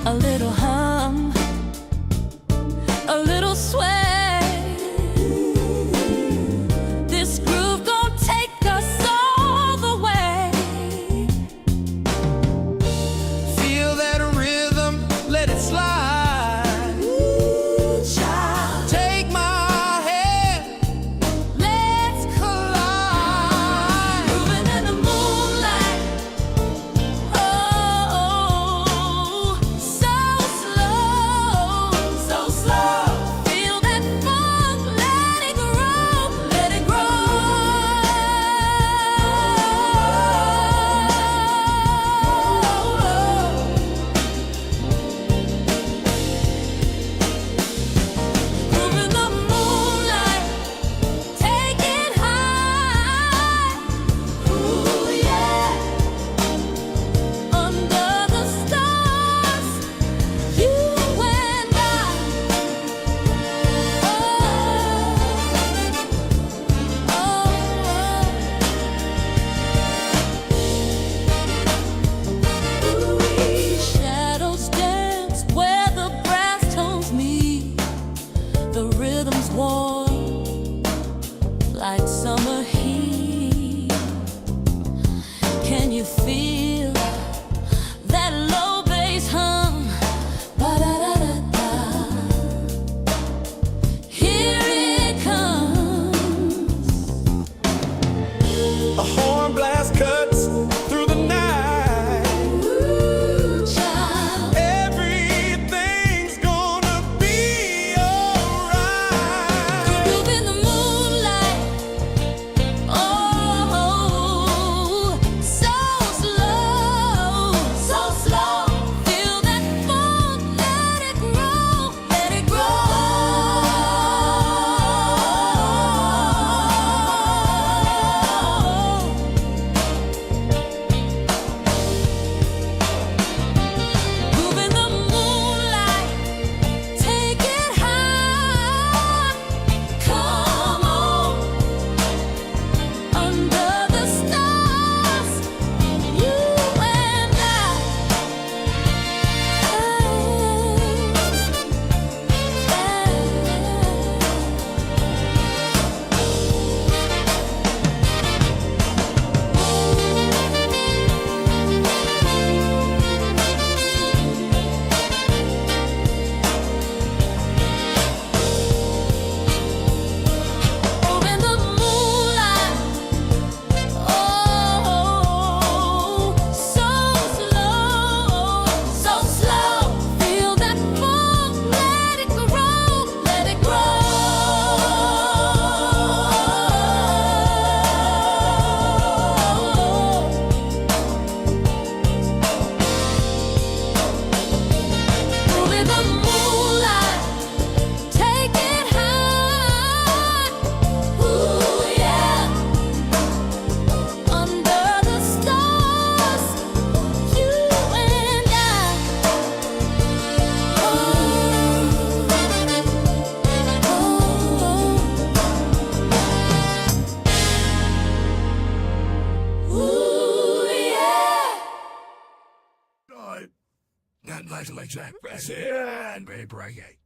a little hum, a little sway. This groove gon' take us all the way. Feel that rhythm, let it slide. Ooh, child, Take my hand, let's collide. Moving in the moonlight, oh, so slow, so slow. Feel that funk, let it grow, let it grow. Moving the moonlight, take it high. Ooh, yeah. Under the stars, you and I. Shadows dance where the brass tones meet. The rhythm's warm like summer heat. Can you feel that low bass hum? Ba-da-da-da-da. Here it comes. a horn blast cuts through the night. Ooh, child. Everything's gonna be alright. Groove in the moonlight, oh, so slow, so slow. Feel that funk, let it grow, let it grow. Move in the moonlight, take it high. Come on, under the stars, you and I. Move in the moonlight, oh, so slow, so slow. Feel that funk, let it grow, let it grow. Move in the moonlight, take it high. Ooh, yeah. Under the stars, you and I. Ooh, yeah. Not like that, and be breaking.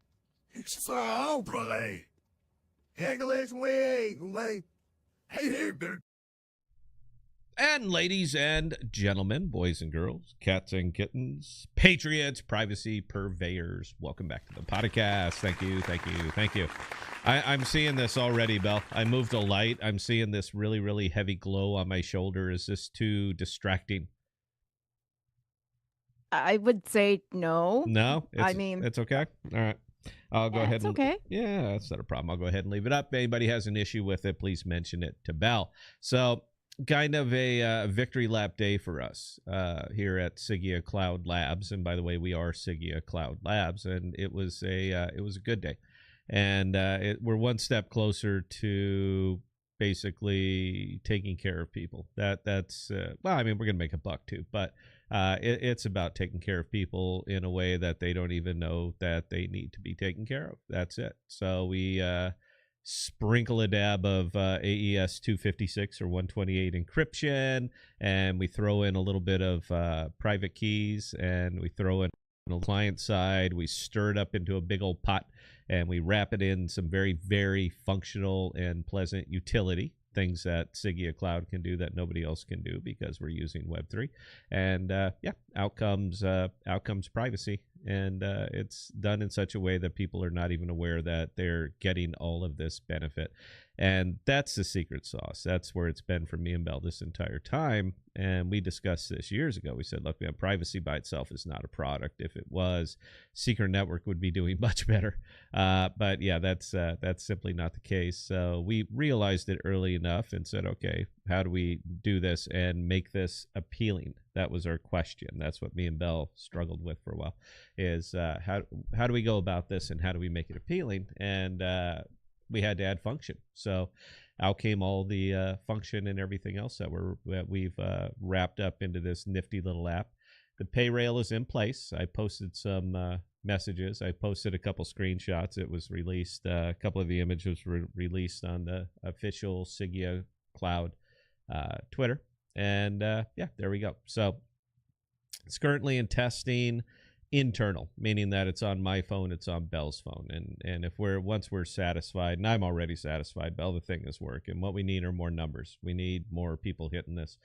So play. English way. Hey, dude. And ladies and gentlemen, boys and girls, cats and kittens, patriots, privacy purveyors, welcome back to the podcast. Thank you, thank you, thank you. I'm seeing this already, Belle. I moved a light. I'm seeing this really, really heavy glow on my shoulder. Is this too distracting? I would say no. No? I mean, it's okay? All right. I'll go yeah, ahead it's and okay. yeah, that's not a problem. I'll go ahead and leave it up. If anybody has an issue with it, please mention it to Belle. So kind of a victory lap day for us here at Sigea Cloud Labs. And by the way, we are Sigea Cloud Labs, and it was a good day. And we're one step closer to basically taking care of people. That's well, I mean, we're gonna make a buck too, but it's about taking care of people in a way that they don't even know that they need to be taken care of. That's it. So we sprinkle a dab of AES 256 or 128 encryption, and we throw in a little bit of private keys, and we throw in On the client side, we stir it up into a big old pot and we wrap it in some very, very functional and pleasant utility, things that Sigea Cloud can do that nobody else can do because we're using Web3. And out comes privacy. And it's done in such a way that people are not even aware that they're getting all of this benefit. And that's the secret sauce. That's where it's been for me and Bell this entire time. And we discussed this years ago. We said, look, man, privacy by itself is not a product. If it was, Secret Network would be doing much better. But yeah, that's simply not the case. So we realized it early enough and said, okay, how do we do this and make this appealing? That was our question. That's what me and Bell struggled with for a while, is how do we go about this and how do we make it appealing? And we had to add function. So out came all the function and everything else that we've wrapped up into this nifty little app. The pay rail is in place. I posted some messages. I posted a couple screenshots. It was released. A couple of the images were released on the official Sigea Cloud Twitter. And there we go. So it's currently in testing. Internal, meaning that it's on my phone, it's on Bell's phone, and if once we're satisfied, and I'm already satisfied, Bell, the thing is working. What we need are more numbers. We need more people hitting this.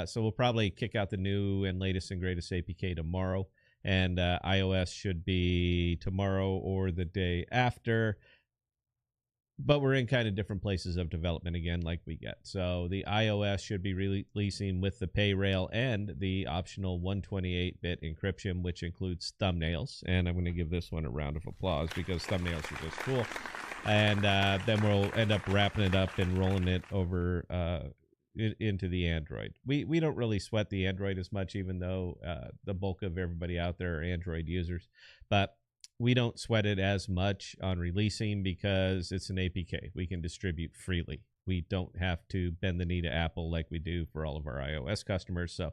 So we'll probably kick out the new and latest and greatest APK tomorrow, and iOS should be tomorrow or the day after. But we're in kind of different places of development again, like we get. So the iOS should be releasing with the pay rail and the optional 128-bit encryption, which includes thumbnails. And I'm going to give this one a round of applause because thumbnails are just cool. And then we'll end up wrapping it up and rolling it over into the Android. We don't really sweat the Android as much, even though the bulk of everybody out there are Android users. But we don't sweat it as much on releasing because it's an APK. We can distribute freely. We don't have to bend the knee to Apple like we do for all of our iOS customers. So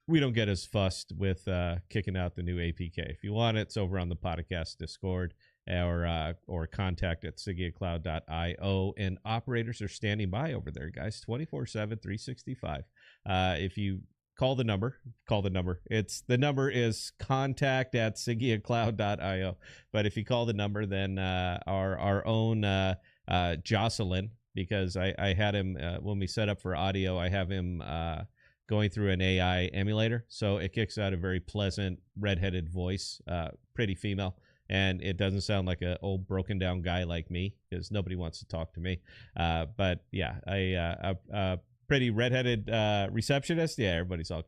we don't get as fussed with kicking out the new APK. If you want it, it's over on the podcast Discord or contact at sigea-cloud.io. And operators are standing by over there, guys, 24/7, 365. If you call the number. The number is contact at sigea-cloud.io. But if you call the number, then our own Jocelyn, because I had him when we set up for audio, I have him going through an AI emulator. So it kicks out a very pleasant redheaded voice, pretty female. And it doesn't sound like an old broken down guy like me, because nobody wants to talk to me. But yeah, a pretty redheaded receptionist. Yeah, everybody's all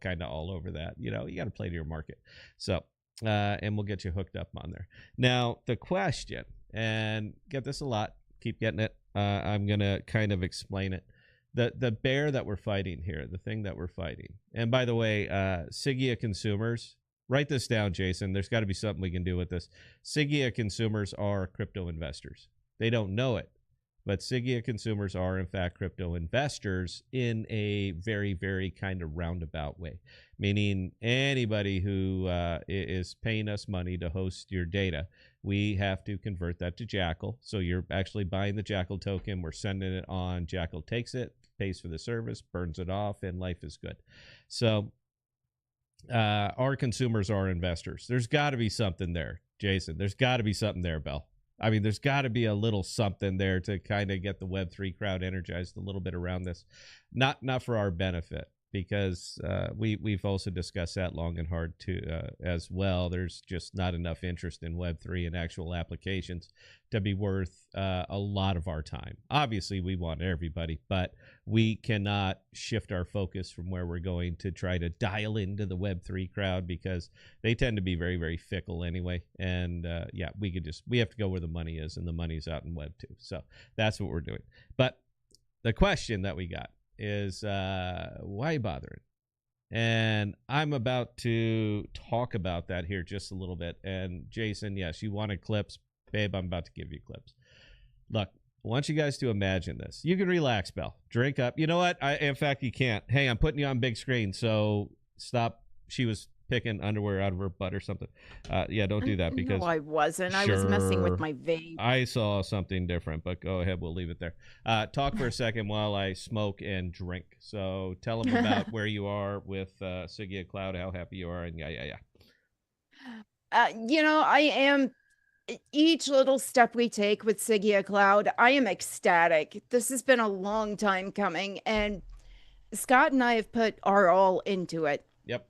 over that. You got to play to your market. So, and we'll get you hooked up on there. Now, the question, and get this a lot, keep getting it. I'm going to kind of explain it. The bear that we're fighting here, the thing that we're fighting. And by the way, Sigea consumers, write this down, Jason. There's got to be something we can do with this. Sigea consumers are crypto investors. They don't know it. But Sigea consumers are, in fact, crypto investors in a very, very kind of roundabout way, meaning anybody who is paying us money to host your data, we have to convert that to Jackal. So you're actually buying the Jackal token. We're sending it on. Jackal takes it, pays for the service, burns it off, and life is good. So our consumers are investors. There's got to be something there, Jason. There's got to be something there, Bell. I mean, there's got to be a little something there to kind of get the Web3 crowd energized a little bit around this. Not for our benefit, because we've also discussed that long and hard too as well. There's just not enough interest in Web3 and actual applications to be worth a lot of our time. Obviously, we want everybody, but we cannot shift our focus from where we're going to try to dial into the Web3 crowd, because they tend to be very, very fickle anyway. And we have to go where the money is, and the money's out in Web2. So that's what we're doing. But the question that we got is why bothering? And I'm about to talk about that here just a little bit. And Jason, yes, you wanted clips. Babe, I'm about to give you clips. Look, I want you guys to imagine this. You can relax, Bell. Drink up. You know what? In fact, you can't. Hey, I'm putting you on big screen, so stop. She was picking underwear out of her butt or something. Yeah, don't do that, because No, I wasn't. I was messing with my vape. I saw something different, but go ahead. We'll leave it there. Talk for a second while I smoke and drink. So tell them about where you are with Sigea Cloud, how happy you are, and yeah. I am each little step we take with Sigea Cloud, I am ecstatic. This has been a long time coming, and Scott and I have put our all into it. Yep.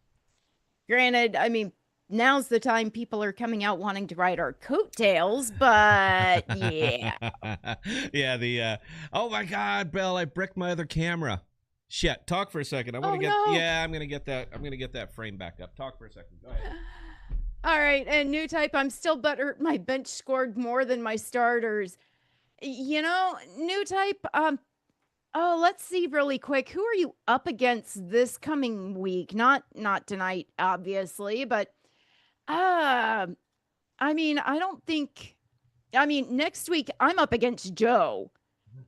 Granted, I mean, now's the time people are coming out wanting to ride our coattails, but yeah. Yeah, oh my God, Belle, I bricked my other camera. Shit, talk for a second. Oh, no. I'm gonna get that frame back up. Talk for a second. Go ahead. All right, and new type, I'm still better. My bench scored more than my starters. New type, oh, let's see really quick. Who are you up against this coming week? Not tonight, obviously, but uh I mean, next week I'm up against Joe.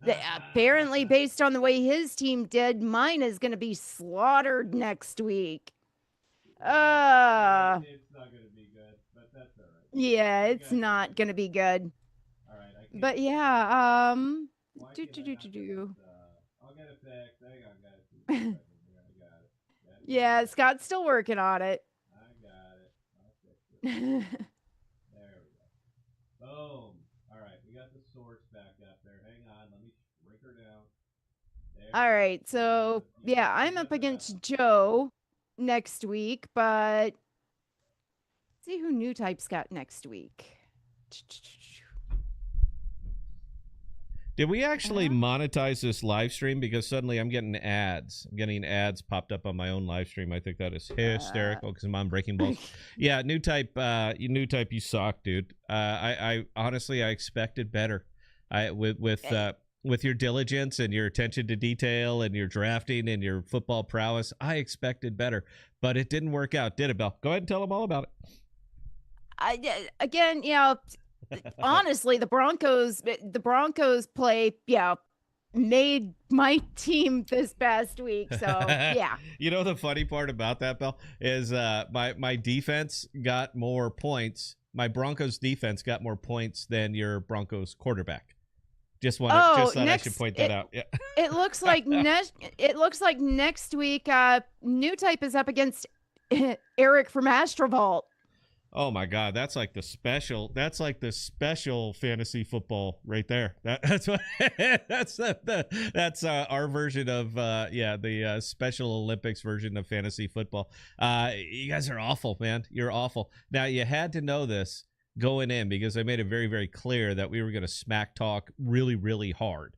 Apparently, based on the way his team did, mine is going to be slaughtered next week. It's not gonna be good, but that's all right. Yeah, it's not going to be good. All right, I can't. But yeah, Why do can't do I do not do get do. this, I'll get it fixed. Hang on, guys. Give me a second here. I got it. Yeah, Scott's still working on it. I got it. I'll fix it. There we go. Boom. All right, we got the source back up there. Hang on, let me shrink her down. There All we go. right, so yeah, I'm up against Joe next week, but see who new types got next week. Did we actually monetize this live stream? Because suddenly I'm getting ads. I'm getting ads popped up on my own live stream. I think that is hysterical because I'm on Breaking Balls. Yeah, new type, you suck, dude. I honestly, I expected better. With your diligence and your attention to detail and your drafting and your football prowess, I expected better, but it didn't work out, did it, Belle? Go ahead and tell them all about Again, honestly, the Broncos play, made my team this past week. So yeah. You know the funny part about that, Belle, is my defense got more points. My Broncos defense got more points than your Broncos quarterback. Just thought I should point that out. Yeah. It looks like next week, new type is up against Eric from Astrovault. Oh my God, that's like the special fantasy football right there. That's what that's our version of the Special Olympics version of fantasy football. You guys are awful, man. You're awful. Now you had to know this going in because I made it very, very clear that we were going to smack talk really, really hard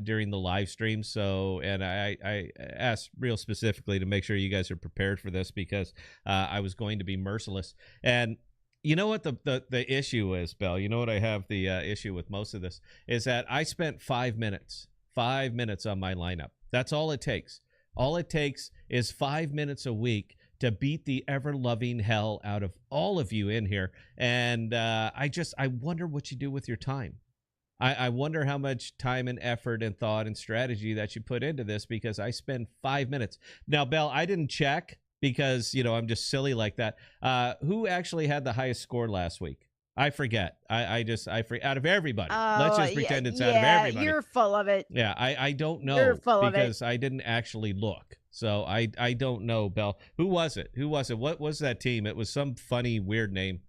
during the live stream. So, and I asked real specifically to make sure you guys are prepared for this because I was going to be merciless. And you know what the issue is, Belle? You know what I have the issue with most of this is that I spent 5 minutes on my lineup. That's all it takes. All it takes is 5 minutes a week to beat the ever-loving hell out of all of you in here. And I wonder what you do with your time. I wonder how much time and effort and thought and strategy that you put into this because I spend 5 minutes. Now, Belle, I didn't check because, I'm just silly like that. Who actually had the highest score last week? I forget. I forget. Out of everybody. Let's just pretend it's out of everybody. You're full of it. Yeah, I don't know You're full of it. because I didn't actually look. So I don't know, Belle. Who was it? What was that team? It was some funny, weird name.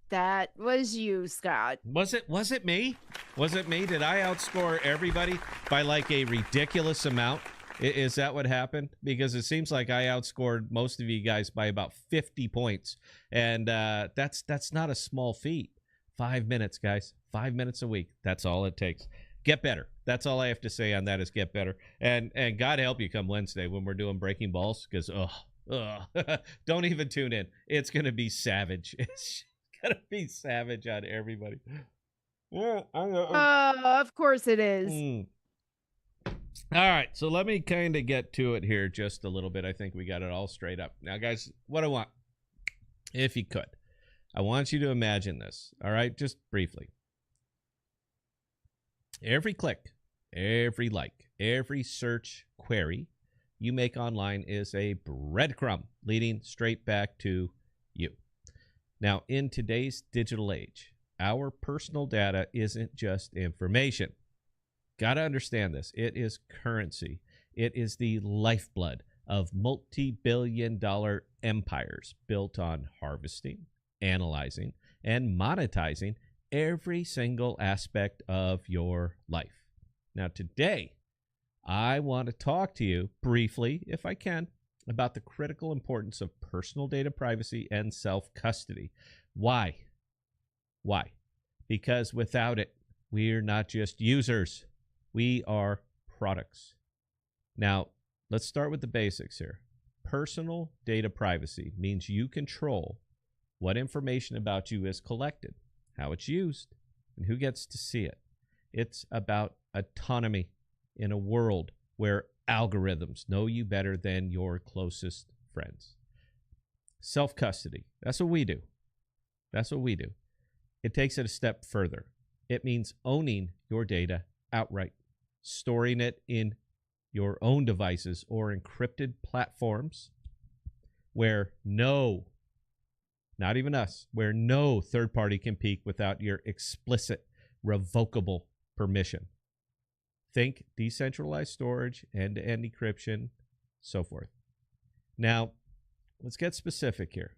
That was you, Scott. Was it me? Was it me? Did I outscore everybody by like a ridiculous amount? Is that what happened? Because it seems like I outscored most of you guys by about 50 points. And that's not a small feat. 5 minutes, guys. 5 minutes a week. That's all it takes. Get better. That's all I have to say on that is get better. And God help you come Wednesday when we're doing Breaking Balls because, don't even tune in. It's going to be savage. It's going to be savage on everybody. Of course it is. All right, so let me kind of get to it here just a little bit. I think we got it all straight up. Now, guys, what I want, if you could, I want you to imagine this, all right, just briefly. Every click, every like, every search query you make online is a breadcrumb leading straight back to you. Now, in today's digital age, our personal data isn't just information. Got to understand this. It is currency. It is the lifeblood of multi-billion-dollar empires built on harvesting, analyzing, and monetizing every single aspect of your life. Now, today, I want to talk to you briefly, if I can, about the critical importance of personal data privacy and self-custody. Why? Why? Because without it, we're not just users. We are products. Now, let's start with the basics here. Personal data privacy means you control what information about you is collected, how it's used, and who gets to see it. It's about autonomy in a world where algorithms know you better than your closest friends. Self-custody, that's what we do. That's what we do. It takes it a step further. It means owning your data outright, storing it in your own devices or encrypted platforms where not even us, where no third party can peek without your explicit, revocable permission. Think decentralized storage, end-to-end encryption, so forth. Now, let's get specific here.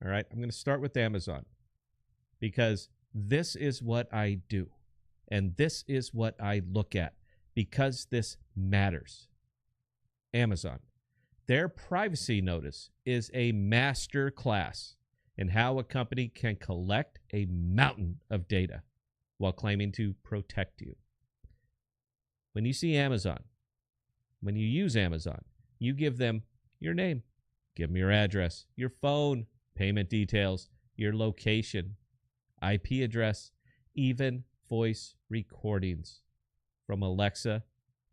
All right, I'm going to start with Amazon because this is what I do, and this is what I look at because this matters. Amazon. Their privacy notice is a master class in how a company can collect a mountain of data while claiming to protect you. When you see Amazon, when you use Amazon, you give them your name, give them your address, your phone, payment details, your location, IP address, even voice recordings from Alexa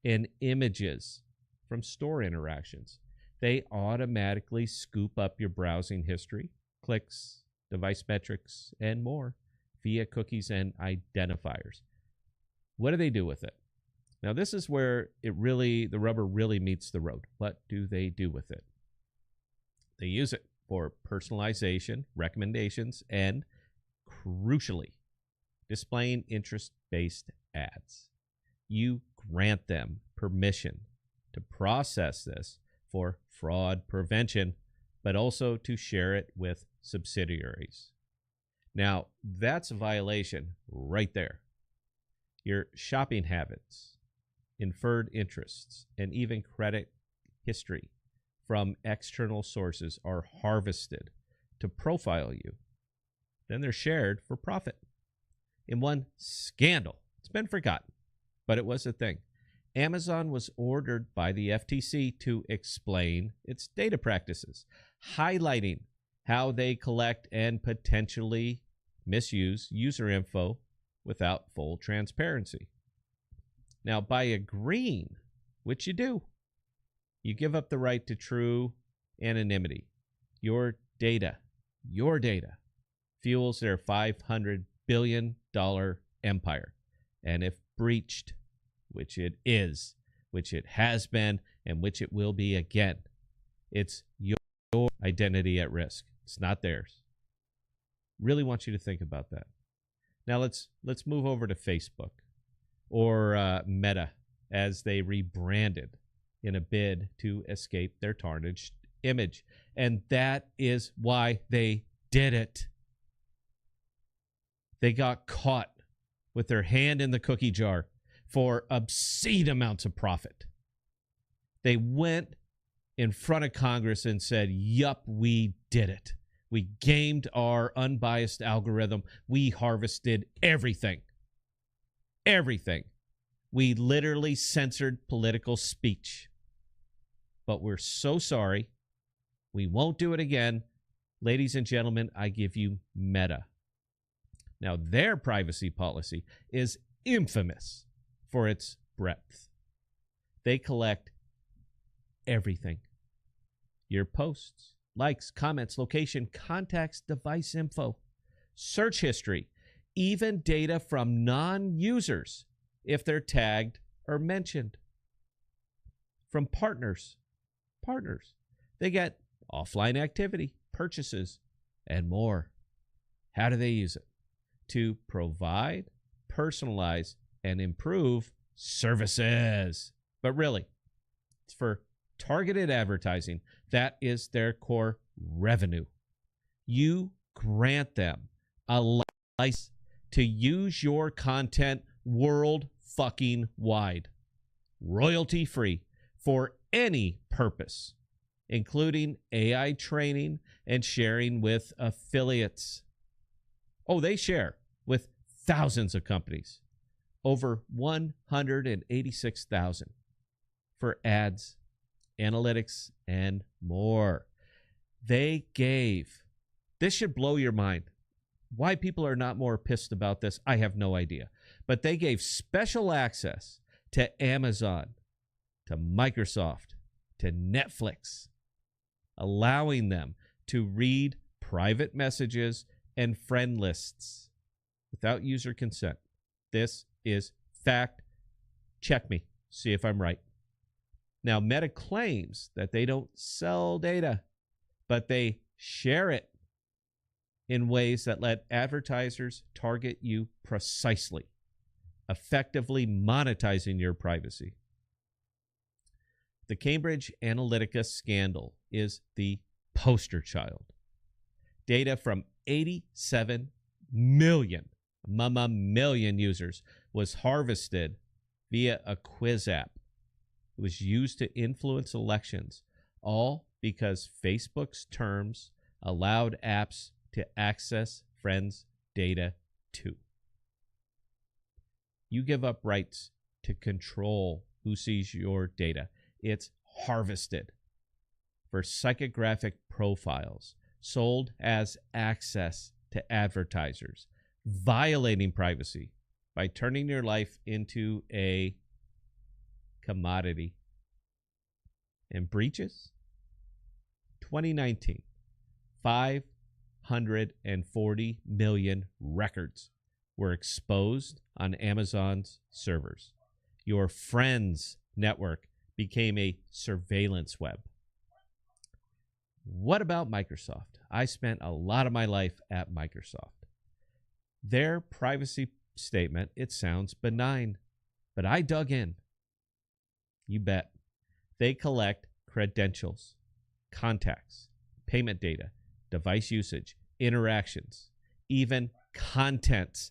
and images from store interactions. They automatically scoop up your browsing history, clicks, device metrics, and more via cookies and identifiers. What do they do with it? Now, this is where the rubber really meets the road. What do they do with it? They use it for personalization, recommendations, and crucially, displaying interest-based ads. You grant them permission to process this for fraud prevention, but also to share it with subsidiaries. Now, that's a violation right there. Your shopping habits, inferred interests, and even credit history from external sources are harvested to profile you. Then they're shared for profit. In one scandal, it's been forgotten, but it was a thing. Amazon was ordered by the FTC to explain its data practices, highlighting how they collect and potentially misuse user info without full transparency. Now, by agreeing, which you do, you give up the right to true anonymity. Your data fuels their $500 billion empire. And if breached, which it is, which it has been, and which it will be again, it's your identity at risk. It's not theirs. Really want you to think about that. Now let's move over to Facebook or Meta as they rebranded in a bid to escape their tarnished image. And that is why they did it. They got caught with their hand in the cookie jar for obscene amounts of profit. They went in front of Congress and said, yup, we did it. We gamed our unbiased algorithm. We harvested everything. Everything. We literally censored political speech. But we're so sorry. We won't do it again. Ladies and gentlemen, I give you Meta. Now, their privacy policy is infamous for its breadth. They collect everything. Your posts, likes, comments, location, contacts, device info, search history, even data from non-users if they're tagged or mentioned. From partners. They get offline activity, purchases, and more. How do they use it? To provide, personalize, and improve services. But really, it's for targeted advertising. That is their core revenue. You grant them a license to use your content world fucking wide, royalty free, for any purpose, including AI training and sharing with affiliates. Oh, they share with thousands of companies, over 186,000 for ads, analytics, and more. They gave, this should blow your mind. Why people are not more pissed about this, I have no idea. But they gave special access to Amazon, to Microsoft, to Netflix, allowing them to read private messages and friend lists without user consent. This is fact. Check me. See if I'm right. Now, Meta claims that they don't sell data, but they share it in ways that let advertisers target you precisely, effectively monetizing your privacy. The Cambridge Analytica scandal is the poster child. Data from 87 million users was harvested via a quiz app. It was used to influence elections, all because Facebook's terms allowed apps to access friends' data too. You give up rights to control who sees your data. It's harvested for psychographic profiles, sold as access to advertisers, violating privacy by turning your life into a commodity. And breaches? 2019, 540 million records were exposed on Amazon's servers. Your friend's network became a surveillance web. What about Microsoft? I spent a lot of my life at Microsoft. Their privacy statement, it sounds benign, but I dug in. You bet. They collect credentials, contacts, payment data, device usage, interactions, even contents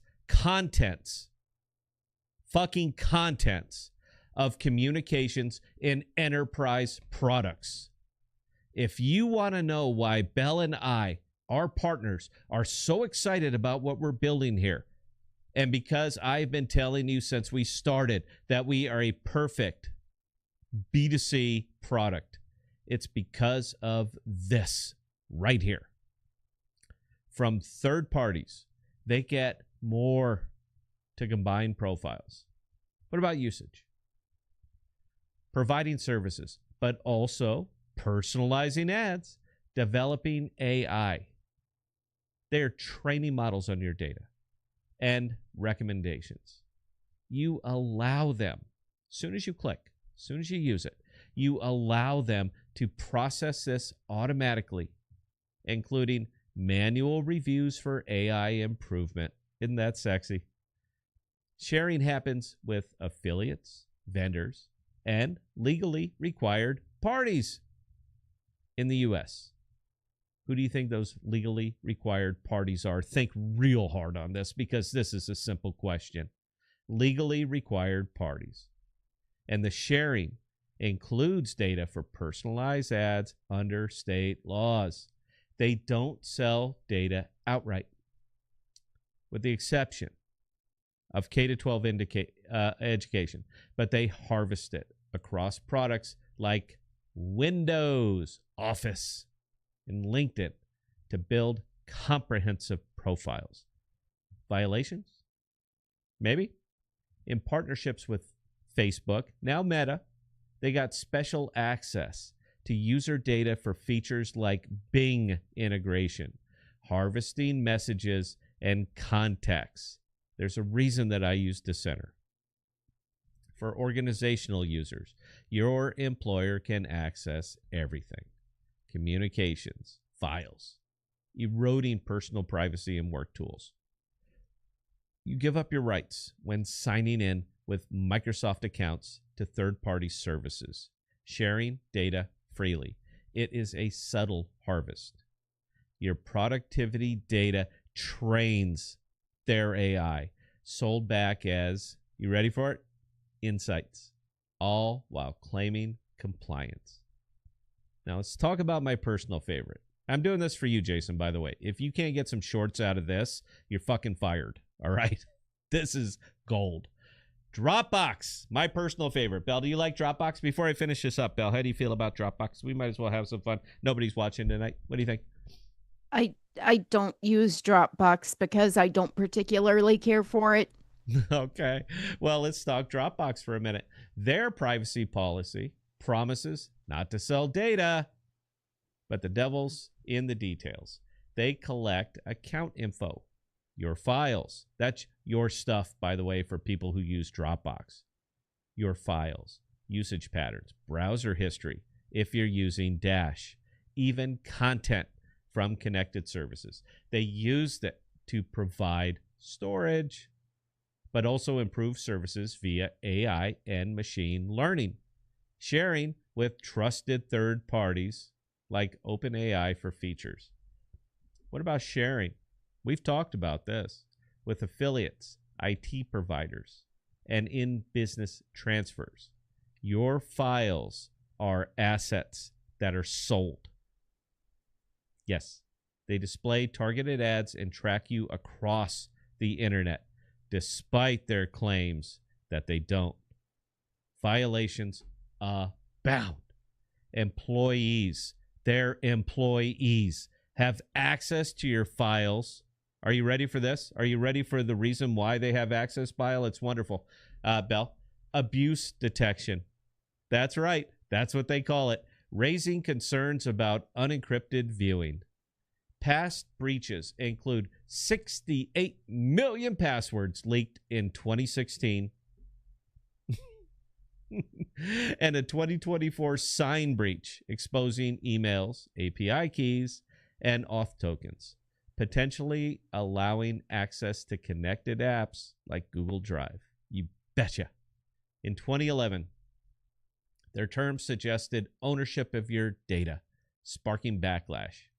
of communications in enterprise products. If you want to know why Bell and I, our partners, are so excited about what we're building here, and because I've been telling you since we started that we are a perfect B2C product, it's because of this right here. From third parties, they get more to combine profiles. What about usage? Providing services, but also personalizing ads, developing AI. They're training models on your data and recommendations. You allow them, as soon as you click, as soon as you use it, you allow them to process this automatically, including manual reviews for AI improvement. Isn't that sexy? Sharing happens with affiliates, vendors, and legally required parties in the U.S. Who do you think those legally required parties are? Think real hard on this, because this is a simple question. Legally required parties. And the sharing includes data for personalized ads under state laws. They don't sell data outright, with the exception of K-12 education, but they harvest it across products like Windows, Office, and LinkedIn to build comprehensive profiles. Violations? Maybe. In partnerships with Facebook, now Meta, they got special access to user data for features like Bing integration, harvesting messages and contacts. There's a reason that I use Dissenter. For organizational users, your employer can access everything. Communications, files, eroding personal privacy and work tools. You give up your rights when signing in with Microsoft accounts to third-party services, sharing data freely. It is a subtle harvest. Your productivity data trains their AI, sold back as, you ready for it? Insights, all while claiming compliance. Now let's talk about my personal favorite. I'm doing this for you, Jason, by the way. If you can't get some shorts out of this, you're fucking fired, all right? This is gold. Dropbox, my personal favorite. Belle, do you like Dropbox? Before I finish this up, Belle, how do you feel about Dropbox? We might as well have some fun. Nobody's watching tonight. What do you think? I don't use Dropbox because I don't particularly care for it. Okay. Well, let's talk Dropbox for a minute. Their privacy policy promises not to sell data, but the devil's in the details. They collect account info, your files. That's your stuff, by the way, for people who use Dropbox. Your files, usage patterns, browser history, if you're using Dash, even content from connected services. They use that to provide storage, but also improve services via AI and machine learning, sharing with trusted third parties like OpenAI for features. What about sharing? We've talked about this with affiliates, IT providers, and in-business transfers. Your files are assets that are sold. Yes, they display targeted ads and track you across the internet, despite their claims that they don't. Violations abound. Employees, their employees, have access to your files. Are you ready for this? Are you ready for the reason why they have access, Bile? It's wonderful. Belle, abuse detection. That's right. That's what they call it. Raising concerns about unencrypted viewing. Past breaches include 68 million passwords leaked in 2016 and a 2024 sign breach exposing emails, API keys, and auth tokens, potentially allowing access to connected apps like Google Drive. You betcha. In 2011, their terms suggested ownership of your data, sparking backlash.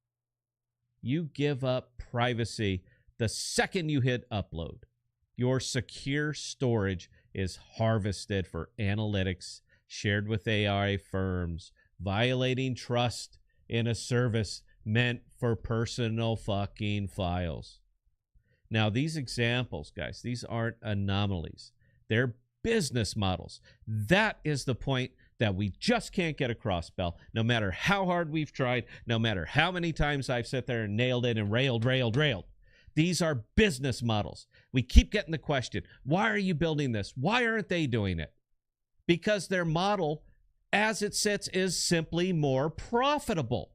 You give up privacy the second you hit upload. Your secure storage is harvested for analytics, shared with AI firms, violating trust in a service meant for personal fucking files. Now, these examples, guys, these aren't anomalies. They're business models. That is the point that we just can't get across, Belle. No matter how hard we've tried, no matter how many times I've sat there and nailed it and railed. These are business models. We keep getting the question, why are you building this? Why aren't they doing it? Because their model, as it sits, is simply more profitable.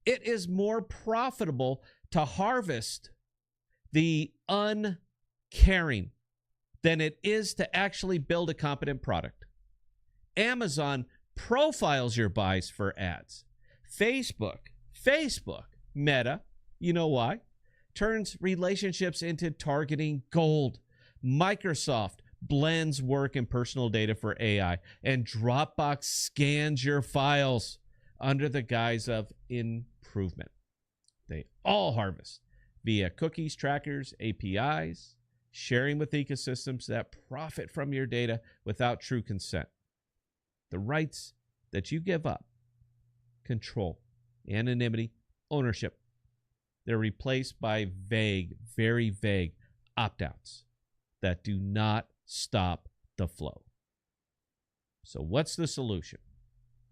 It is more profitable to harvest the uncaring than it is to actually build a competent product. Amazon profiles your buys for ads. Facebook, Meta, you know why? Turns relationships into targeting gold. Microsoft blends work and personal data for AI. And Dropbox scans your files under the guise of improvement. They all harvest via cookies, trackers, APIs, sharing with ecosystems that profit from your data without true consent. The rights that you give up, control, anonymity, ownership, they're replaced by vague, very vague opt-outs that do not stop the flow. So what's the solution?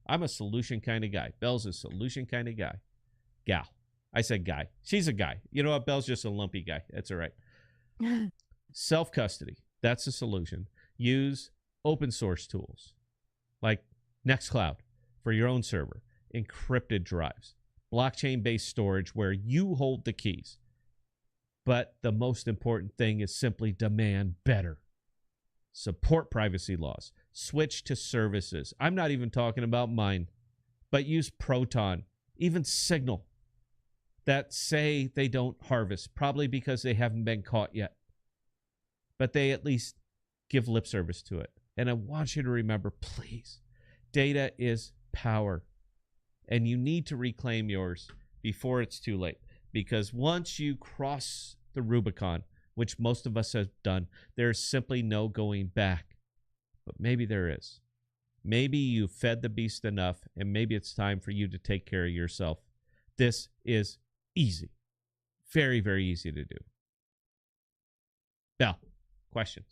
I'm a solution kind of guy. Belle's a solution kind of guy. Gal. I said guy. She's a guy. You know what? Belle's just a lumpy guy. That's all right. Self-custody. That's the solution. Use open source tools like Nextcloud for your own server, encrypted drives, blockchain-based storage where you hold the keys. But the most important thing is simply demand better. Support privacy laws. Switch to services. I'm not even talking about mine, but use Proton, even Signal, that say they don't harvest, probably because they haven't been caught yet. But they at least give lip service to it. And I want you to remember, please, data is power. And you need to reclaim yours before it's too late. Because once you cross the Rubicon, which most of us have done, there's simply no going back. But maybe there is. Maybe you fed the beast enough, and maybe it's time for you to take care of yourself. This is easy. Very, very easy to do. Bell, questions?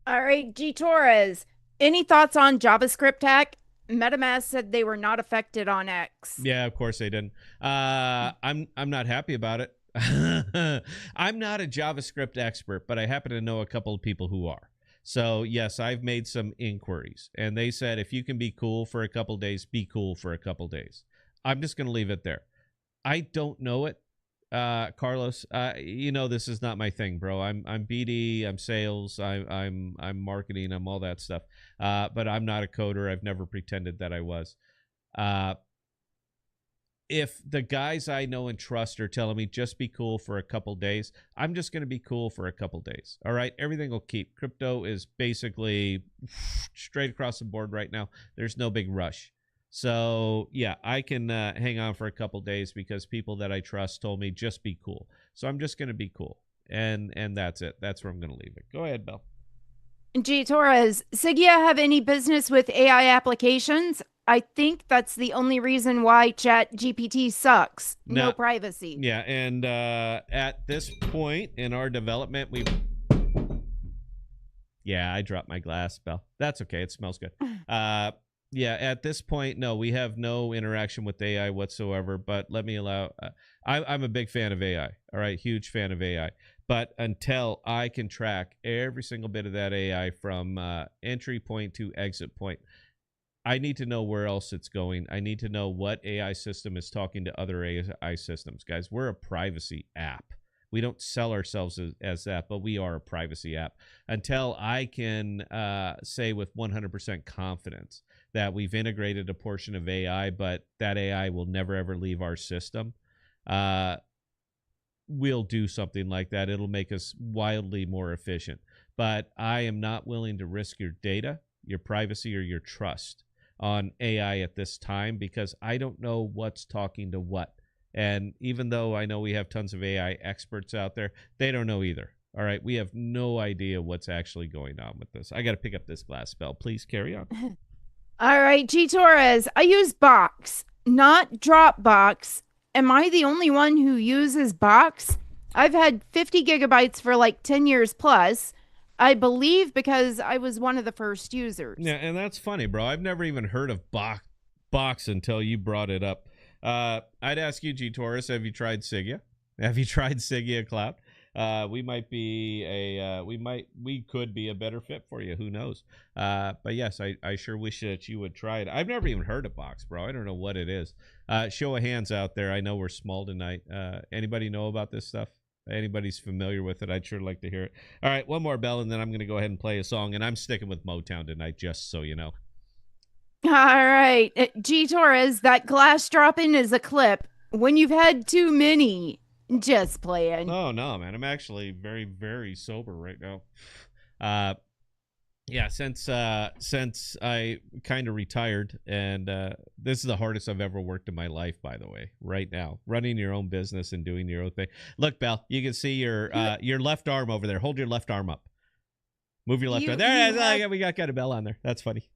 All right, G Torres. Any thoughts on JavaScript hack? MetaMask said they were not affected on X. Yeah, of course they didn't. I'm not happy about it. I'm not a JavaScript expert, but I happen to know a couple of people who are. So yes, I've made some inquiries, and they said if you can be cool for a couple days, be cool for a couple days. I'm just going to leave it there. I don't know it, Carlos. This is not my thing, bro. I'm BD, I'm sales, I'm marketing, I'm all that stuff. But I'm not a coder. I've never pretended that I was. If the guys I know and trust are telling me just be cool for a couple days, I'm just going to be cool for a couple days. All right, everything will keep. Crypto is basically straight across the board right now. There's no big rush. So yeah, I can hang on for a couple days because people that I trust told me just be cool. So I'm just going to be cool, and that's it. That's where I'm going to leave it. Go ahead, Bill. G Torres, Sigea have any business with AI applications? I think that's the only reason why Chat GPT sucks. No No. privacy. Yeah, and at this point in our development, yeah, I dropped my glass, Bell. That's okay. It smells good. Yeah, at this point, no, we have no interaction with AI whatsoever. But let me I'm a big fan of AI. All right, huge fan of AI. But until I can track every single bit of that AI from entry point to exit point, I need to know where else it's going. I need to know what AI system is talking to other AI systems. Guys, we're a privacy app. We don't sell ourselves as that, but we are a privacy app. Until I can say with 100% confidence that we've integrated a portion of AI, but that AI will never, ever leave our system, we'll do something like that. It'll make us wildly more efficient. But I am not willing to risk your data, your privacy, or your trust on AI at this time because I don't know what's talking to what. And even though I know we have tons of AI experts out there, they don't know either. All right. We have no idea what's actually going on with this. I got to pick up this glass, Bell. Please carry on. All right, G Torres, I use Box, not Dropbox. Am I the only one who uses Box? I've had 50 gigabytes for like 10 years plus. I believe because I was one of the first users. Yeah, and that's funny, bro. I've never even heard of Box until you brought it up. I'd ask you, G Taurus, have you tried Sigea? Have you tried Sigea Cloud? We could be a better fit for you. Who knows? But yes, I sure wish that you would try it. I've never even heard of Box, bro. I don't know what it is. Show of hands out there. I know we're small tonight. Anybody know about this stuff? Anybody's familiar with it? I'd sure like to hear it. All right, one more bell, and then I'm going to go ahead and play a song. And I'm sticking with Motown tonight, just so you know. All right, G Torres, that glass dropping is a clip. When you've had too many, just playing. Oh no, man! I'm actually very, very sober right now. Yeah, since I kind of retired, and this is the hardest I've ever worked in my life, by the way. Right now, running your own business and doing your own thing. Look, Belle, you can see your left arm over there. Hold your left arm up. Move your left arm. There, we got a bell on there. That's funny.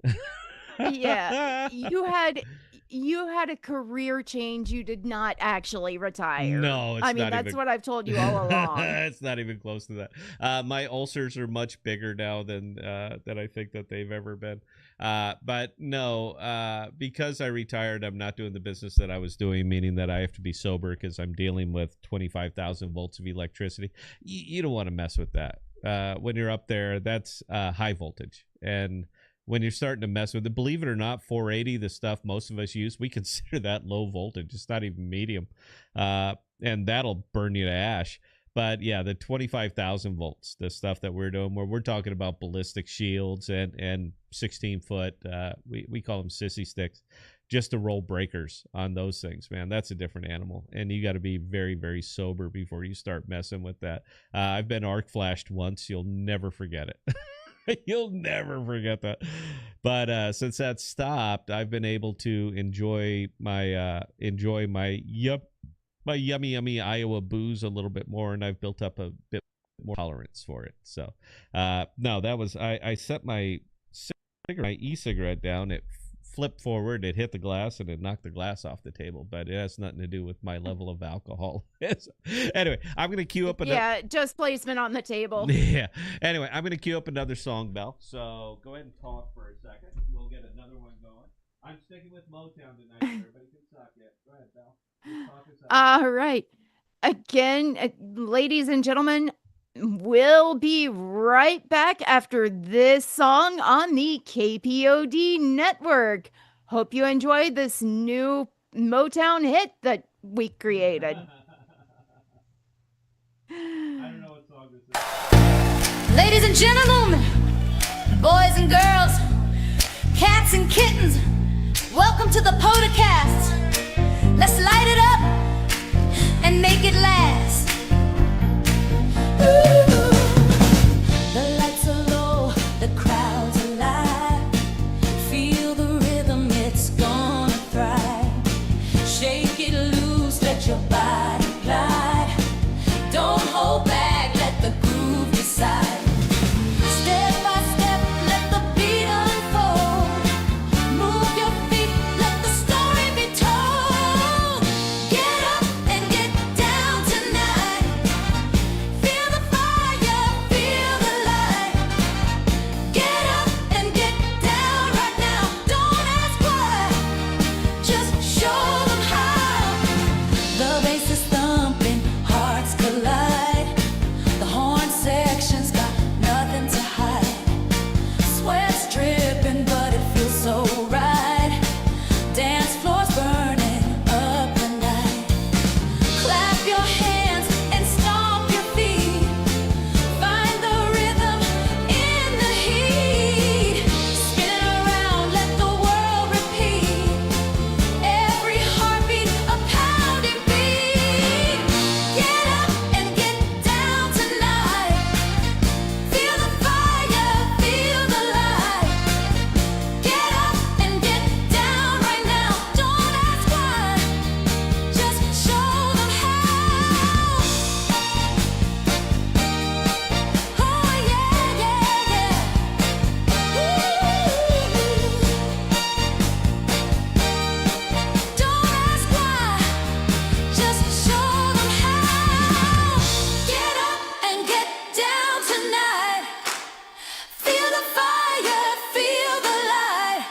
Yeah, you had a career change. You did not actually retire. No, it's not that's even... what I've told you all along. It's not even close to that. My ulcers are much bigger now than I think that they've ever been. But no, because I retired, I'm not doing the business that I was doing, meaning that I have to be sober because I'm dealing with 25,000 volts of electricity. You don't want to mess with that. When you're up there, that's high voltage. And when you're starting to mess with it, believe it or not, 480, the stuff most of us use, we consider that low voltage. It's not even medium. And that'll burn you to ash. But yeah, the 25,000 volts, the stuff that we're doing, where we're talking about ballistic shields and 16-foot, we call them sissy sticks, just to roll breakers on those things, man. That's a different animal. And you got to be very, very sober before you start messing with that. I've been arc flashed once. You'll never forget it. You'll never forget that. But since that stopped, I've been able to enjoy my yummy Iowa booze a little bit more, and I've built up a bit more tolerance for it. So no, that was I set my e-cigarette down. It flipped forward, it hit the glass, and it knocked the glass off the table. But it has nothing to do with my level of alcohol. Anyway, I'm gonna queue up another. Yeah, just placement on the table. Yeah. Anyway, I'm gonna queue up another song, Belle. So go ahead and talk for a second. We'll get another one going. I'm sticking with Motown tonight. Everybody can suck it. Go ahead, Belle. Talk us out. All right. Again, ladies and gentlemen, we'll be right back after this song on the KPOD network. Hope you enjoyed this new Motown hit that we created. I don't know what song this is. Ladies and gentlemen, boys and girls, cats and kittens, welcome to the podcast. Let's light it up and make it last. Ooh. The lights are low, the crowd's alive. Feel the rhythm, it's gonna thrive. Shake it loose, let your body glide. Don't hold back, let the groove decide. Step by step, let the beat unfold. Move your feet, let the story be told. Get up and get down tonight. Feel the fire, feel the light. Get up and get down right now. Don't ask why, just show them how. The bass is thumping, hearts collide. The horn section's got nothing to hide. Sweat's dripping, but it feels so right. Dance floor's burning up the night. Clap your hands and stomp your feet. Find the rhythm in the heat. Spin it around, let the world repeat. Every heartbeat a pounding beat. Get up and get down tonight. Feel the fire, feel the light. Get up and get down right now. Don't ask why, just show them how. Oh yeah, yeah, yeah. Don't ask why, just show them how. Get up and get down tonight. Feel the fire, feel the light.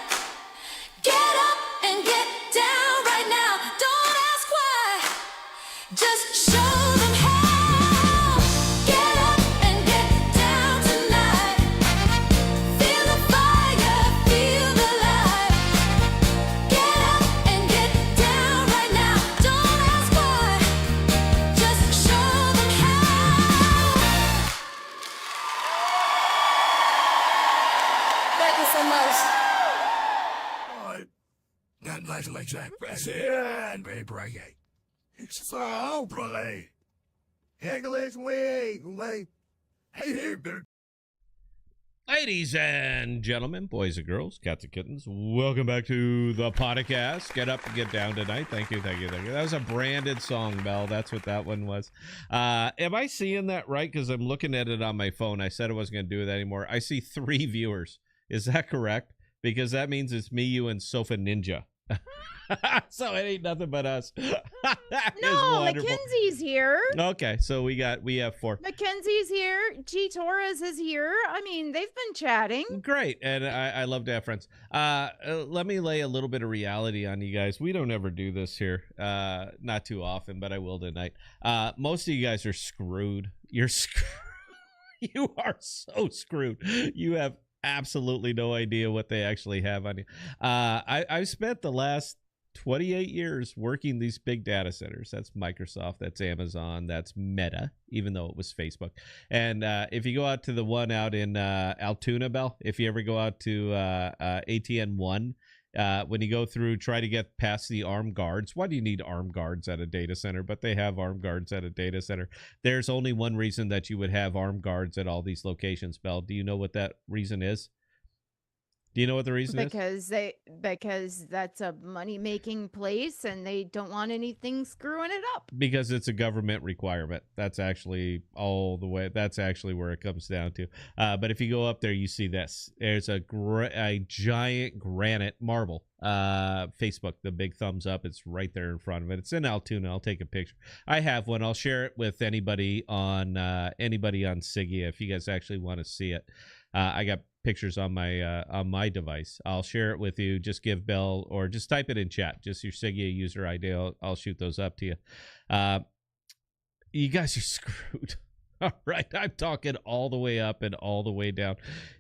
Get up and get down right now. Don't ask why, just show them how. Get up and get down tonight. Feel the fire, feel the light. Get up and get down right now. Don't ask why, just show them how. Thank you so much. Not like that. And very bright. So, play. English way. Hey, dude. Ladies and gentlemen, boys and girls, cats and kittens, welcome back to the podcast. Get up and get down tonight. Thank you. That was a branded song, Belle. That's what that one was. Am I seeing that right? Because I'm looking at it on my phone. I said I wasn't going to do that anymore. I see 3 viewers. Is that correct? Because that means it's me, you, and Sofa Ninja. So it ain't nothing but us. That is No, wonderful. Mackenzie's here. Okay, so we have 4. Mackenzie's here. G Torres is here. I mean, they've been chatting. Great, and I love to have friends. Let me lay a little bit of reality on you guys. We don't ever do this here, not too often, but I will tonight. Most of you guys are screwed. You're screwed. You are so screwed. You have absolutely no idea what they actually have on you. I've spent the last 28 years working these big data centers. That's Microsoft, that's Amazon, that's Meta, even though it was Facebook. And if you go out to the one out in Altoona, Bell, if you ever go out to ATN 1 When you go through, try to get past the armed guards. Why do you need armed guards at a data center? But they have armed guards at a data center. There's only one reason that you would have armed guards at all these locations, Bell. Do you know what that reason is? Do you know what the reason is? Because that's a money-making place and they don't want anything screwing it up. Because it's a government requirement. That's actually all the way. That's actually where it comes down to. But if you go up there, you see this. There's a giant granite marble. Facebook, the big thumbs up. It's right there in front of it. It's in Altoona. I'll take a picture. I have one. I'll share it with anybody on Sigea if you guys actually want to see it. I got pictures on my device. I'll share it with you. Just give Bell or just type it in chat. Just your Sigea user ID. I'll shoot those up to you. You guys are screwed. All right, I'm talking all the way up and all the way down.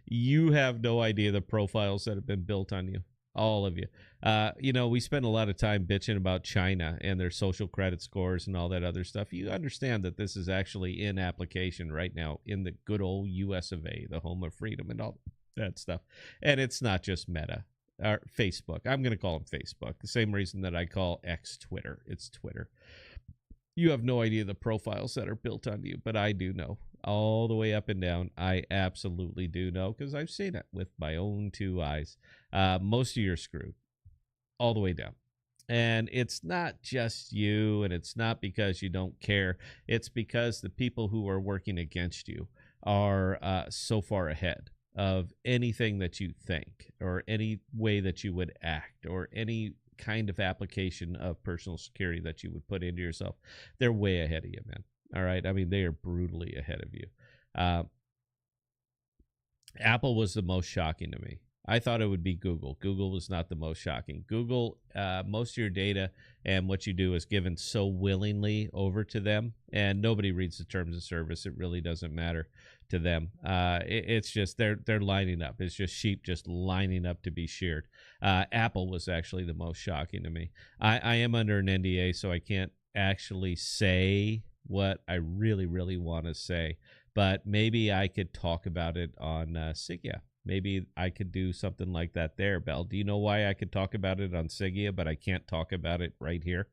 You have no idea the profiles that have been built on you. All of you. We spend a lot of time bitching about China and their social credit scores and all that other stuff. You understand that this is actually in application right now in the good old US of A, the home of freedom and all that stuff. And it's not just Meta or Facebook. I'm going to call them Facebook. The same reason that I call X Twitter. It's Twitter. You have no idea the profiles that are built on you, but I do know. All the way up and down, I absolutely do know because I've seen it with my own two eyes. Most of you are screwed all the way down. And it's not just you, and it's not because you don't care. It's because the people who are working against you are so far ahead of anything that you think or any way that you would act or any kind of application of personal security that you would put into yourself. They're way ahead of you, man. All right. I mean, they are brutally ahead of you. Apple was the most shocking to me. I thought it would be Google. Google was not the most shocking. Google, most of your data and what you do is given so willingly over to them, and nobody reads the terms of service. It really doesn't matter to them. It's just they're lining up. It's just sheep just lining up to be sheared. Apple was actually the most shocking to me. I am under an NDA, so I can't actually say what I really, really want to say, but maybe I could talk about it on Sigea. Maybe I could do something like that there, Bell. Do you know why I could talk about it on Sigea, but I can't talk about it right here?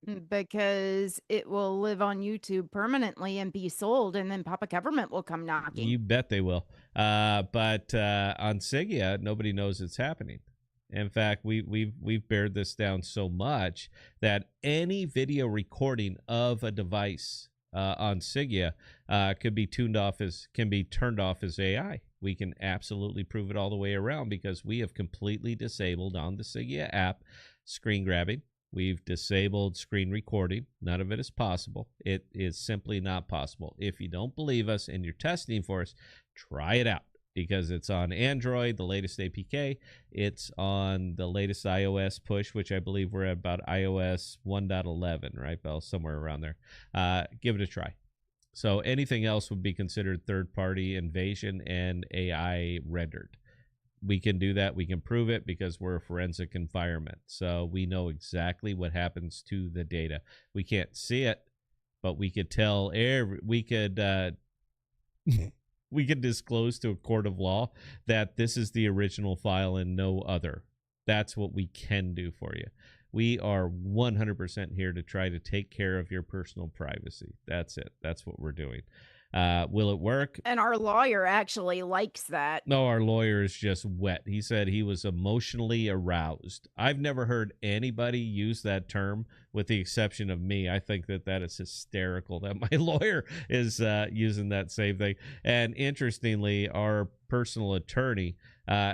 Because it will live on YouTube permanently and be sold, and then Papa Government will come knocking. You bet they will. But on Sigea, nobody knows it's happening. In fact, we've bared this down so much that any video recording of a device on Sigea can be turned off as AI. We can absolutely prove it all the way around because we have completely disabled on the Sigea app screen grabbing. We've disabled screen recording. None of it is possible. It is simply not possible. If you don't believe us and you're testing for us, try it out because it's on Android, the latest APK. It's on the latest iOS push, which I believe we're at about iOS 1.11, right, Bell? Somewhere around there. Give it a try. So anything else would be considered third-party invasion and AI rendered. We can do that. We can prove it because we're a forensic environment. So we know exactly what happens to the data. We can't see it, but we could tell. We could disclose to a court of law that this is the original file and no other. That's what we can do for you. We are 100% here to try to take care of your personal privacy. That's it. That's what we're doing. Will it work? And our lawyer actually likes that. No, our lawyer is just wet. He said he was emotionally aroused. I've never heard anybody use that term with the exception of me. I think that is hysterical that my lawyer is using that same thing. And interestingly, our personal attorney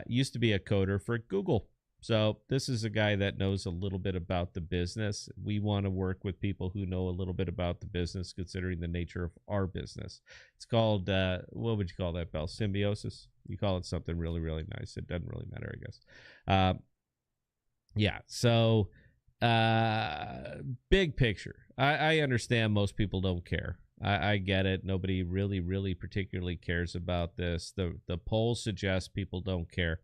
used to be a coder for Google. So this is a guy that knows a little bit about the business. We want to work with people who know a little bit about the business, considering the nature of our business. It's called, what would you call that, Bell? Symbiosis? You call it something really, really nice. It doesn't really matter, I guess. Yeah, so big picture. I understand most people don't care. I get it. Nobody really, really particularly cares about this. The polls suggest people don't care.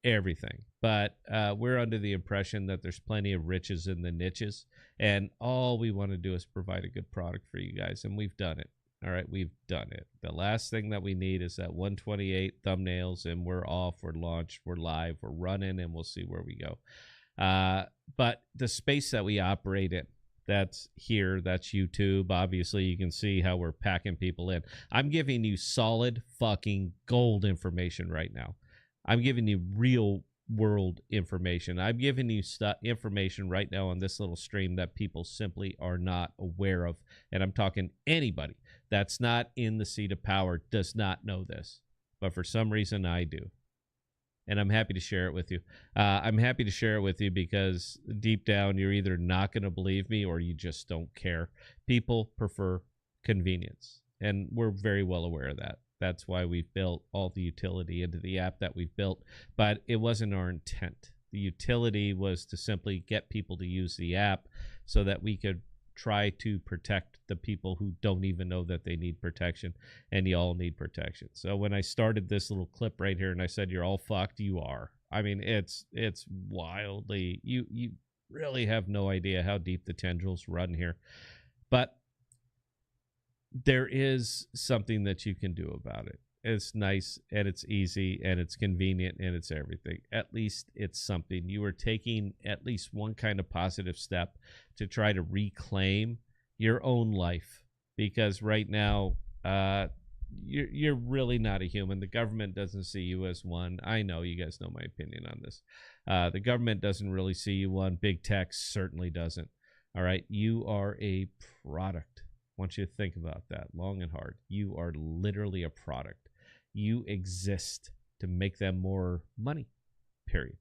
Everything, but we're under the impression that there's plenty of riches in the niches, and all we want to do is provide a good product for you guys, and we've done it. All right, we've done it. The last thing that we need is that 128 thumbnails, and we're off, we're launched, we're live, we're running, and we'll see where we go. But the space that we operate in, that's here, that's YouTube. Obviously, you can see how we're packing people in. I'm giving you solid fucking gold information right now. I'm giving you real world information. I'm giving you information right now on this little stream that people simply are not aware of. And I'm talking anybody that's not in the seat of power does not know this. But for some reason, I do. And I'm happy to share it with you. I'm happy to share it with you because deep down, you're either not going to believe me or you just don't care. People prefer convenience, and we're very well aware of that. That's why we've built all the utility into the app that we've built, but it wasn't our intent. The utility was to simply get people to use the app so that we could try to protect the people who don't even know that they need protection, and you all need protection. So when I started this little clip right here and I said you're all fucked, you are. I mean, it's wildly, you really have no idea how deep the tendrils run here. But there is something that you can do about it. It's nice and it's easy and it's convenient and it's everything. At least it's something. You are taking at least one kind of positive step to try to reclaim your own life, because right now you're really not a human. The government doesn't see you as one. I know you guys know my opinion on this. The government doesn't really see you one. Big tech certainly doesn't. All right, you are a product. I want you to think about that long and hard. You are literally a product. You exist to make them more money, period.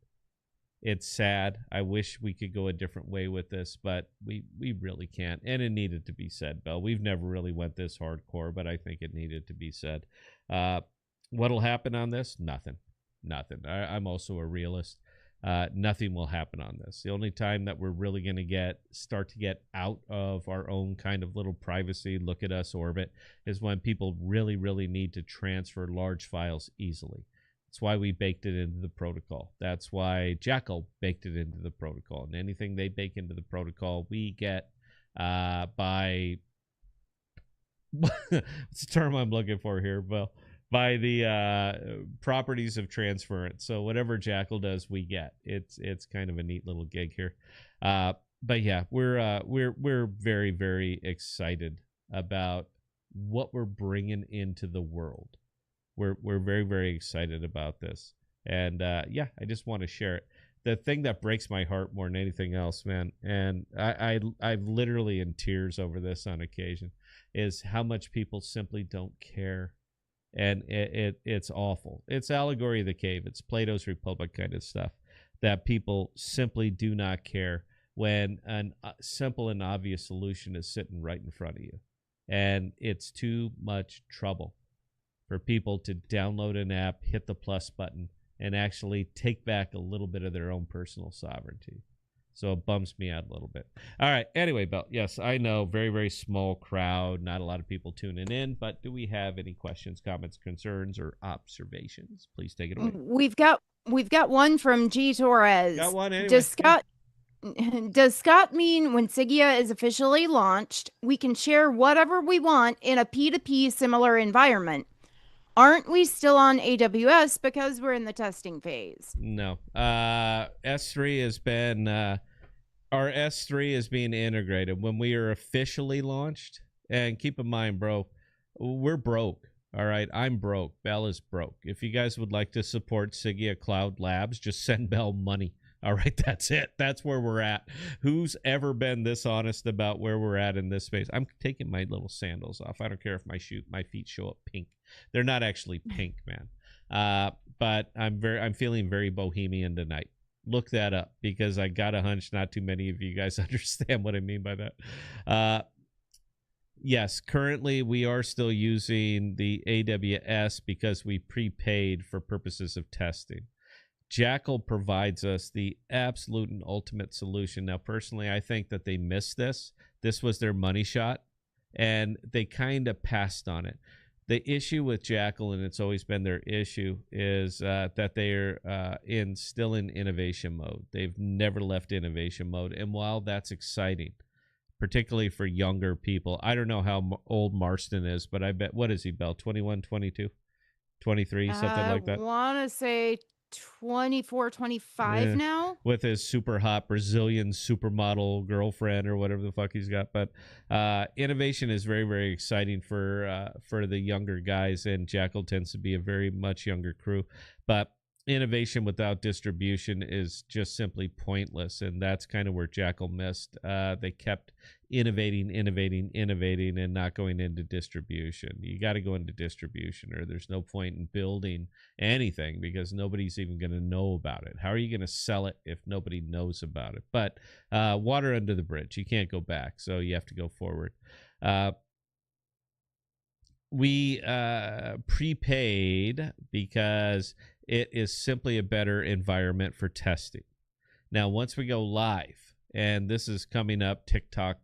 It's sad. I wish we could go a different way with this, but we really can't. And it needed to be said, Bell. We've never really went this hardcore, but I think it needed to be said. What'll happen on this? Nothing. I'm also a realist. Nothing will happen on this. The only time that we're really going to start to get out of our own kind of little privacy, look at us orbit, is when people really, really need to transfer large files easily. That's why we baked it into the protocol. That's why Jackal baked it into the protocol. And anything they bake into the protocol, we get by what's the term I'm looking for here, Bill? By the properties of transference. So whatever Jackal does, we get. It's kind of a neat little gig here. But yeah, we're very, very excited about what we're bringing into the world. We're very, very excited about this. And yeah, I just want to share it. The thing that breaks my heart more than anything else, man, and I'm literally in tears over this on occasion, is how much people simply don't care. And it's awful. It's allegory of the cave. It's Plato's Republic kind of stuff, that people simply do not care when a simple and obvious solution is sitting right in front of you. And it's too much trouble for people to download an app, hit the plus button, and actually take back a little bit of their own personal sovereignty. So it bums me out a little bit. All right. Anyway, Bill, yes, I know, very, very small crowd, not a lot of people tuning in, but do we have any questions, comments, concerns, or observations? Please take it away. We've got one from G Torres. Got one anyway. Does Scott mean when Sigea is officially launched, we can share whatever we want in a P2P similar environment? Aren't we still on AWS because we're in the testing phase? No. S3 has been, our S3 is being integrated. When we are officially launched, and keep in mind, bro, we're broke. All right, I'm broke. Bell is broke. If you guys would like to support Sigea Cloud Labs, just send Bell money. All right, that's it. That's where we're at. Who's ever been this honest about where we're at in this space? I'm taking my little sandals off. I don't care if my feet show up pink. They're not actually pink, man. But I'm feeling very bohemian tonight. Look that up, because I got a hunch not too many of you guys understand what I mean by that. Yes, currently we are still using the AWS because we prepaid for purposes of testing. Jackal provides us the absolute and ultimate solution. Now, personally, I think that they missed this. This was their money shot, and they kind of passed on it. The issue with Jackal, and it's always been their issue, is that they're still in innovation mode. They've never left innovation mode. And while that's exciting particularly for younger people. I don't know how old Marston is, but I bet, what is he, Bell? 21, 22, 23, something I like that? want to say 24, 25 Yeah, now. with his super hot Brazilian supermodel girlfriend or whatever the fuck he's got. But innovation is very, very exciting for the younger guys, and Jackal tends to be a very much younger crew. But innovation without distribution is just simply pointless, and that's kind of where Jackal missed. They kept innovating, and not going into distribution. You got to go into distribution, or there's no point in building anything, because nobody's even going to know about it. How are you going to sell it if nobody knows about it? But water under the bridge. You can't go back, so you have to go forward. We prepaid because it is simply a better environment for testing. Now, once we go live, and this is coming up TikTok,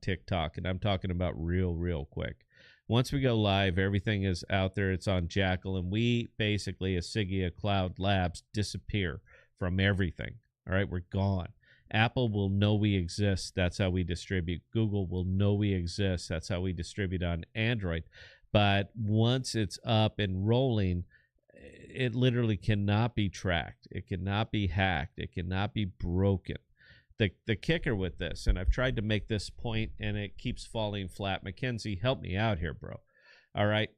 and I'm talking about real quick. Once we go live, everything is out there. It's on Jackal, and we basically, as Sigea Cloud Labs, disappear from everything. All right, we're gone. Apple will know we exist. That's how we distribute. Google will know we exist. That's how we distribute on Android. But once it's up and rolling, it literally cannot be tracked. It cannot be hacked. It cannot be broken. The kicker with this, and I've tried to make this point, and it keeps falling flat. Mackenzie, help me out here, bro. All right.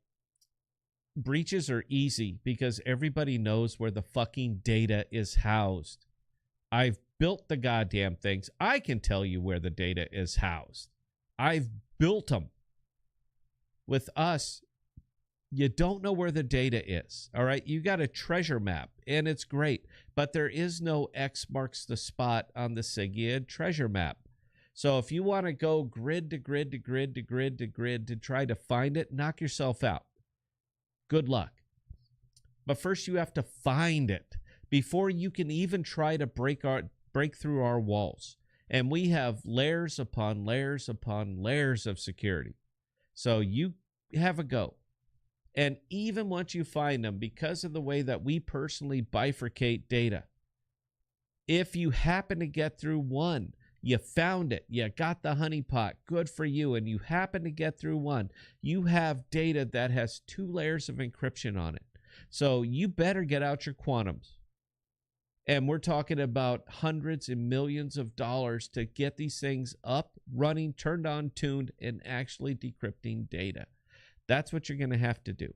Breaches are easy because everybody knows where the fucking data is housed. I've built the goddamn things. I can tell you where the data is housed. I've built them. With us, you don't know where the data is. All right. You got a treasure map, and it's great, but there is no X marks the spot on the Sigea treasure map. So if you want to go grid to grid to grid to grid to grid to try to find it, knock yourself out. Good luck. But first you have to find it before you can even try to break through our walls. And we have layers upon layers upon layers of security. So you have a go. And even once you find them, because of the way that we personally bifurcate data, if you happen to get through one, you found it, you got the honeypot, good for you, and you happen to get through one, you have data that has 2 layers of encryption on it. So you better get out your quantums. And we're talking about hundreds and millions of dollars to get these things up, running, turned on, tuned, and actually decrypting data. That's what you're going to have to do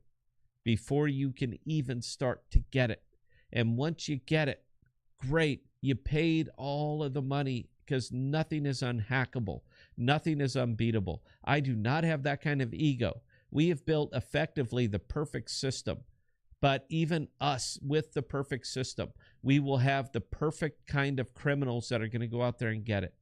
before you can even start to get it. And once you get it, great, you paid all of the money, because nothing is unhackable. Nothing is unbeatable. I do not have that kind of ego. We have built effectively the perfect system. But even us with the perfect system, we will have the perfect kind of criminals that are going to go out there and get it.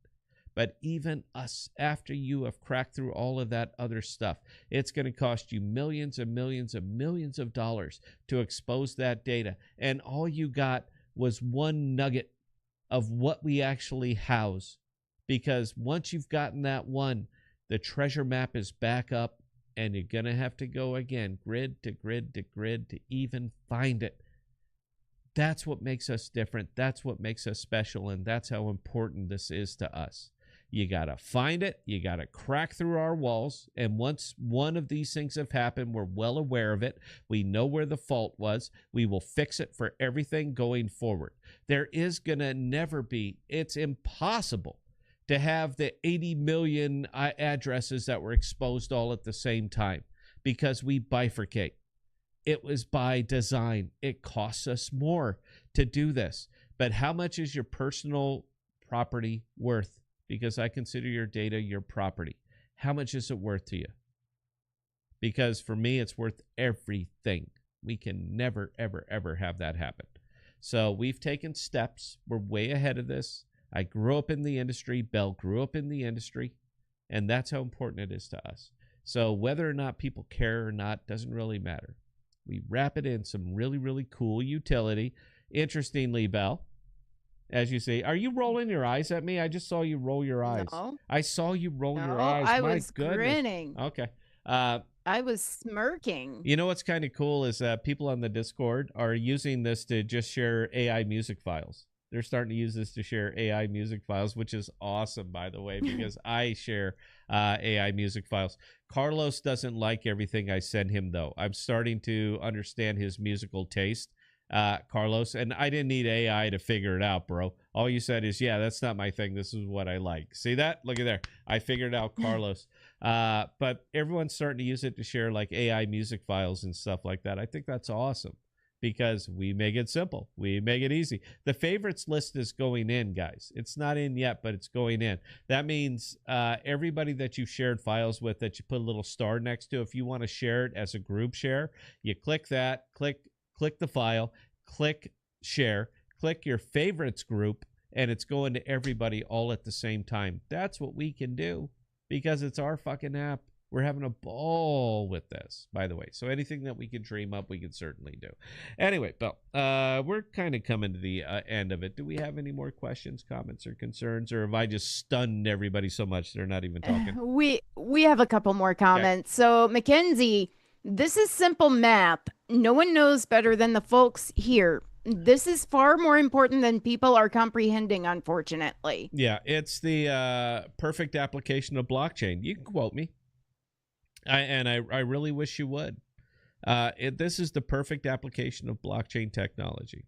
But even us, after you have cracked through all of that other stuff, it's going to cost you millions and millions and millions of dollars to expose that data. And all you got was one nugget of what we actually house. Because once you've gotten that one, the treasure map is back up, and you're going to have to go again, grid to grid to grid, to even find it. That's what makes us different. That's what makes us special. And that's how important this is to us. You got to find it. You got to crack through our walls. And once one of these things have happened, we're well aware of it. We know where the fault was. We will fix it for everything going forward. There is going to never be, it's impossible to have the 80 million addresses that were exposed all at the same time, because we bifurcate. It was by design. It costs us more to do this. But how much is your personal property worth? Because I consider your data your property. How much is it worth to you? Because for me, it's worth everything. We can never, ever, ever have that happen. So we've taken steps. We're way ahead of this. I grew up in the industry. Bell grew up in the industry. And that's how important it is to us. So whether or not people care or not doesn't really matter. We wrap it in some really, really cool utility. Interestingly, Bell, as you say, are you rolling your eyes at me? I just saw you roll your eyes. No. I saw you roll your No, eyes. I My was goodness. grinning. Okay. I was smirking. You know what's kind of cool is that people on the Discord are using this to just share AI music files. They're starting to use this to share AI music files, which is awesome, by the way, because I share AI music files. Carlos doesn't like everything I send him, though. I'm starting to understand his musical taste, Carlos, and I didn't need AI to figure it out, bro. All you said is, yeah, that's not my thing. This is what I like. See that? Look at there. I figured out Carlos. But everyone's starting to use it to share like AI music files and stuff like that. I think that's awesome, because we make it simple. We make it easy. The favorites list is going in, guys. It's not in yet, but it's going in. That means everybody that you've shared files with that you put a little star next to, if you want to share it as a group share, you click that, click the file, click share, click your favorites group, and it's going to everybody all at the same time. That's what we can do because it's our fucking app. We're having a ball with this, by the way. So anything that we can dream up, we can certainly do. Anyway, Bill, we're kind of coming to the end of it. Do we have any more questions, comments, or concerns? Or have I just stunned everybody so much they're not even talking? We have a couple more comments. So Mackenzie, this is simple map. No one knows better than the folks here. This is far more important than people are comprehending, unfortunately. Yeah, it's the perfect application of blockchain. You can quote me. I really wish you would. This is the perfect application of blockchain technology.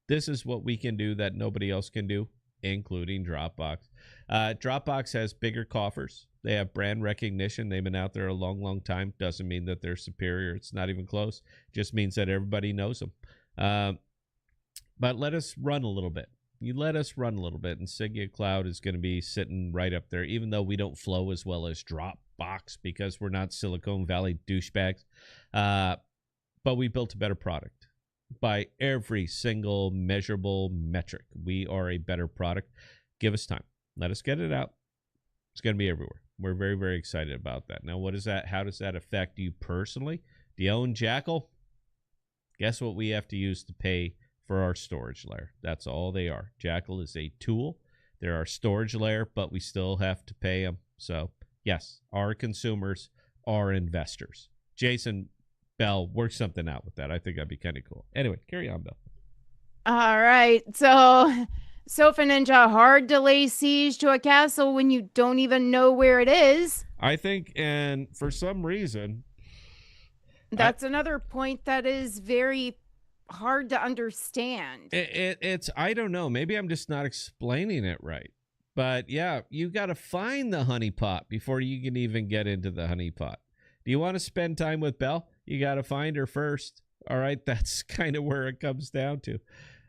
This is what we can do that nobody else can do, including Dropbox. Dropbox has bigger coffers. They have brand recognition. They've been out there a long, long time. Doesn't mean that they're superior. It's not even close. Just means that everybody knows them. But let us run a little bit. You let us run a little bit, and Sigea Cloud is going to be sitting right up there, even though we don't flow as well as Dropbox because we're not Silicon Valley douchebags. But we built a better product. By every single measurable metric, we are a better product. Give us time. Let us get it out. It's going to be everywhere. We're very, very excited about that. Now, what is that? How does that affect you personally? Do you own Jackal? Guess what we have to use to pay for our storage layer? That's all they are. Jackal is a tool. They're our storage layer, but we still have to pay them. So, yes, our consumers are investors. Jason Bell, work something out with that. I think that'd be kind of cool. Anyway, carry on, Bell. All right. So, Sofa Ninja, hard to lay siege to a castle when you don't even know where it is. I think, and for some reason, that's another point that is very hard to understand. It's I don't know. Maybe I'm just not explaining it right. But yeah, you got to find the honeypot before you can even get into the honeypot. Do you want to spend time with Belle? You got to find her first. All right, that's kind of where it comes down to.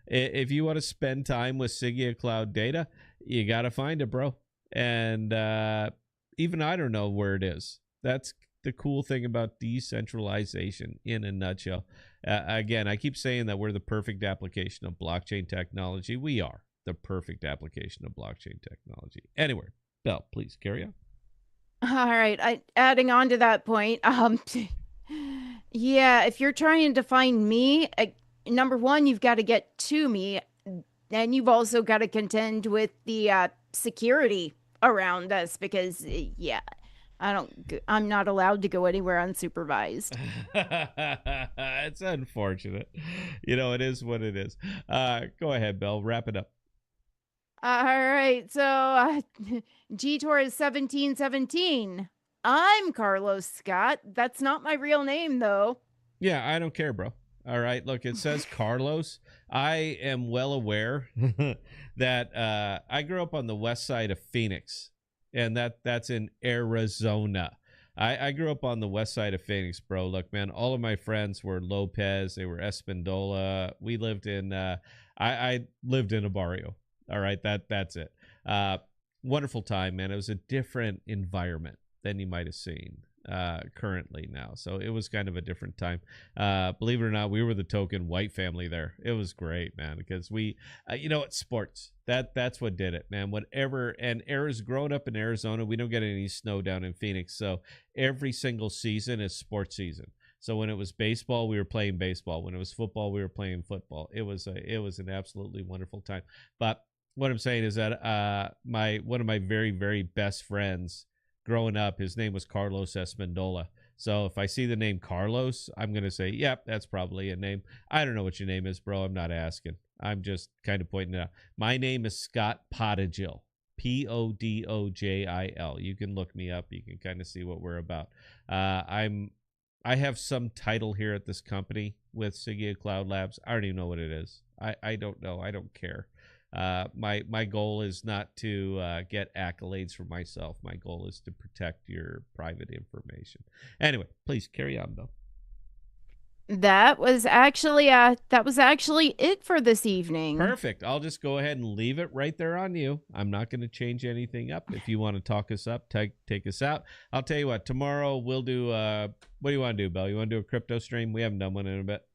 If you want to spend time with Sigea Cloud data, you got to find it, bro. And even I don't know where it is. That's the cool thing about decentralization in a nutshell. Again, I keep saying that we're the perfect application of blockchain technology. We are the perfect application of blockchain technology. Anyway, Belle, please carry on. All right. Adding on to that point, yeah, if you're trying to find me, number one, you've got to get to me. And you've also got to contend with the security around us because, yeah, I'm not allowed to go anywhere unsupervised. It's unfortunate. You know, it is what it is. Go ahead, Belle. Wrap it up. All right. So, GTOR is 1717. I'm Carlos Scott. That's not my real name, though. Yeah, I don't care, bro. All right. Look, it says Carlos. I am well aware that I grew up on the west side of Phoenix, and that's in Arizona. I grew up on the west side of Phoenix, bro. Look, man, all of my friends were Lopez. They were Espindola. We lived in I lived in a barrio. All right, that's it. Wonderful time, man. It was a different environment than you might have seen currently now. So it was kind of a different time. Believe it or not, we were the token white family there. It was great, man, because we, it's sports. That's what did it, man. Whatever. And growing up in Arizona, we don't get any snow down in Phoenix. So every single season is sports season. So when it was baseball, we were playing baseball. When it was football, we were playing football. It was an absolutely wonderful time. But what I'm saying is that one of my very, very best friends growing up, his name was Carlos Espindola. So if I see the name Carlos, I'm going to say, yep, that's probably a name. I don't know what your name is, bro. I'm not asking. I'm just kind of pointing it out. My name is Scott Podojil. Podojil. You can look me up. You can kind of see what we're about. I have some title here at this company with Sigea Cloud Labs. I don't even know what it is. I don't know. I don't care. My goal is not to get accolades for myself. My goal is to protect your private information. Anyway, please carry on, Bill. That was actually it for this evening. Perfect. I'll just go ahead and leave it right there on you. I'm not going to change anything up. If you want to talk us up, take us out. I'll tell you what. Tomorrow we'll do. What do you want to do, Bill? You want to do a crypto stream? We haven't done one in a bit.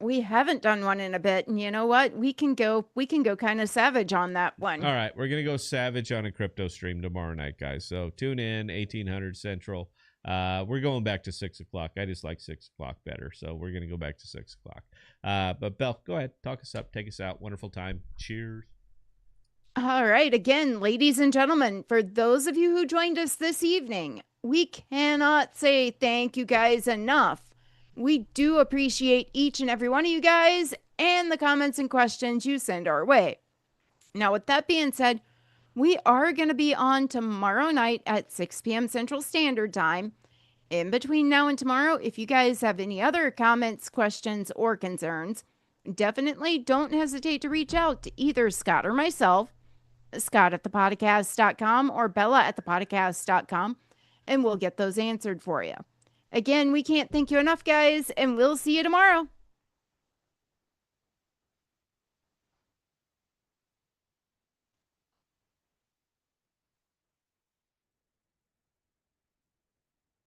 We haven't done one in a bit, and you know what? We can go kind of savage on that one. All right, we're gonna go savage on a crypto stream tomorrow night, guys. So tune in 1800 Central. We're going back to 6 o'clock. I just like 6 o'clock better, so we're gonna go back to 6 o'clock. But Belle, go ahead, talk us up, take us out. Wonderful time. Cheers. All right, again, ladies and gentlemen, for those of you who joined us this evening, we cannot say thank you guys enough. We do appreciate each and every one of you guys and the comments and questions you send our way. Now, with that being said, we are going to be on tomorrow night at 6 p.m. Central Standard Time. In between now and tomorrow, if you guys have any other comments, questions, or concerns, definitely don't hesitate to reach out to either Scott or myself, Scott@thepodcast.com or Bella@thepodcast.com, and we'll get those answered for you. Again, we can't thank you enough, guys, and we'll see you tomorrow.